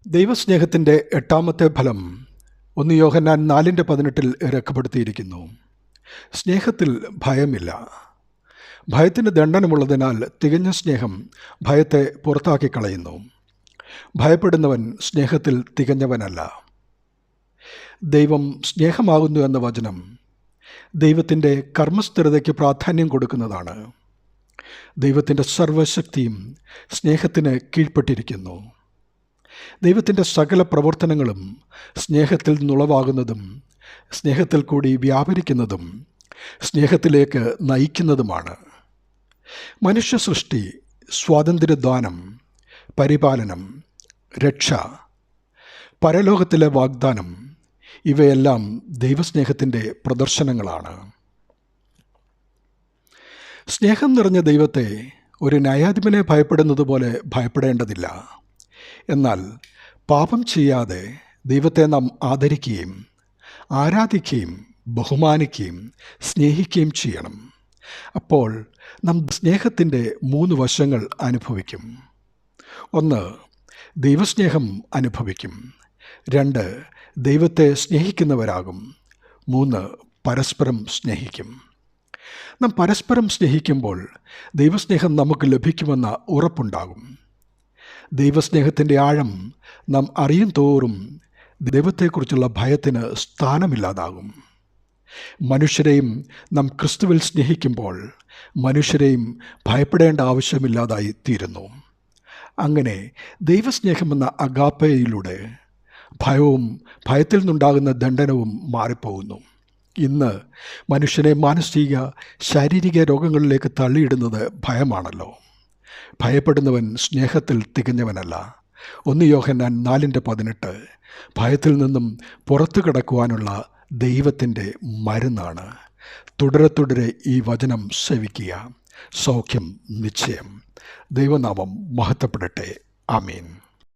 ദൈവസ്നേഹത്തിൻ്റെ എട്ടാമത്തെ ഫലം 1 യോഹന്നാൻ 4:18 രേഖപ്പെടുത്തിയിരിക്കുന്നു. സ്നേഹത്തിൽ ഭയമില്ല. ഭയത്തിന് ദണ്ഡനമുള്ളതിനാൽ തികഞ്ഞ സ്നേഹം ഭയത്തെ പുറത്താക്കിക്കളയുന്നു. ഭയപ്പെടുന്നവൻ സ്നേഹത്തിൽ തികഞ്ഞവനല്ല. ദൈവം സ്നേഹമാകുന്നു എന്ന വചനം ദൈവത്തിൻ്റെ കർമ്മസ്ഥിരതയ്ക്ക് പ്രാധാന്യം കൊടുക്കുന്നതാണ്. ദൈവത്തിൻ്റെ സർവശക്തിയും സ്നേഹത്തിന് കീഴ്പ്പെട്ടിരിക്കുന്നു. ദൈവത്തിൻ്റെ സകല പ്രവർത്തനങ്ങളും സ്നേഹത്തിൽ നിന്നുളവാകുന്നതും സ്നേഹത്തിൽ കൂടി വ്യാപരിക്കുന്നതും സ്നേഹത്തിലേക്ക് നയിക്കുന്നതുമാണ്. മനുഷ്യ സൃഷ്ടി, സ്വാതന്ത്ര്യദാനം, പരിപാലനം, രക്ഷ, പരലോകത്തിലെ വാഗ്ദാനം ഇവയെല്ലാം ദൈവസ്നേഹത്തിൻ്റെ പ്രദർശനങ്ങളാണ്. സ്നേഹം നിറഞ്ഞ ദൈവത്തെ ഒരു ന്യായാധിപനെ ഭയപ്പെടുന്നത് പോലെ ഭയപ്പെടേണ്ടതില്ല. എന്നാൽ പാപം ചെയ്യാതെ ദൈവത്തെ നാം ആദരിക്കുകയും ആരാധിക്കുകയും ബഹുമാനിക്കുകയും സ്നേഹിക്കുകയും ചെയ്യണം. അപ്പോൾ നാം സ്നേഹത്തിൻ്റെ 3 വശങ്ങൾ അനുഭവിക്കും. 1. ദൈവസ്നേഹം അനുഭവിക്കും. 2. ദൈവത്തെ സ്നേഹിക്കുന്നവരാകും. 3. പരസ്പരം സ്നേഹിക്കും. നാം പരസ്പരം സ്നേഹിക്കുമ്പോൾ ദൈവസ്നേഹം നമുക്ക് ലഭിക്കുമെന്ന ഉറപ്പുണ്ടാകും. ദൈവസ്നേഹത്തിൻ്റെ ആഴം നാം അറിയും തോറും ദൈവത്തെക്കുറിച്ചുള്ള ഭയത്തിന് സ്ഥാനമില്ലാതാകും. മനുഷ്യരെയും നാം ക്രിസ്തുവിൽ സ്നേഹിക്കുമ്പോൾ മനുഷ്യരെയും ഭയപ്പെടേണ്ട ആവശ്യമില്ലാതായി തീരുന്നു. അങ്ങനെ ദൈവസ്നേഹമെന്ന അഗാപ്പയിലൂടെ ഭയവും ഭയത്തിൽ നിന്നുണ്ടാകുന്ന ദണ്ഡനവും മാറിപ്പോകുന്നു. ഇന്ന് മനുഷ്യനെ മാനസിക ശാരീരിക രോഗങ്ങളിലേക്ക് തള്ളിയിടുന്നത് ഭയമാണല്ലോ. ഭയപ്പെടുന്നവൻ സ്നേഹത്തിൽ തികഞ്ഞവനല്ല. 1 യോഹന്നാൻ 4:18 ഭയത്തിൽ നിന്നും പുറത്തു കടക്കുവാനുള്ള ദൈവത്തിൻ്റെ മരുന്നാണ്. തുടരെ ഈ വചനം സേവിക്കുക. സൗഖ്യം നിശ്ചയം. ദൈവനാമം മഹത്വപ്പെടട്ടെ. ആമേൻ.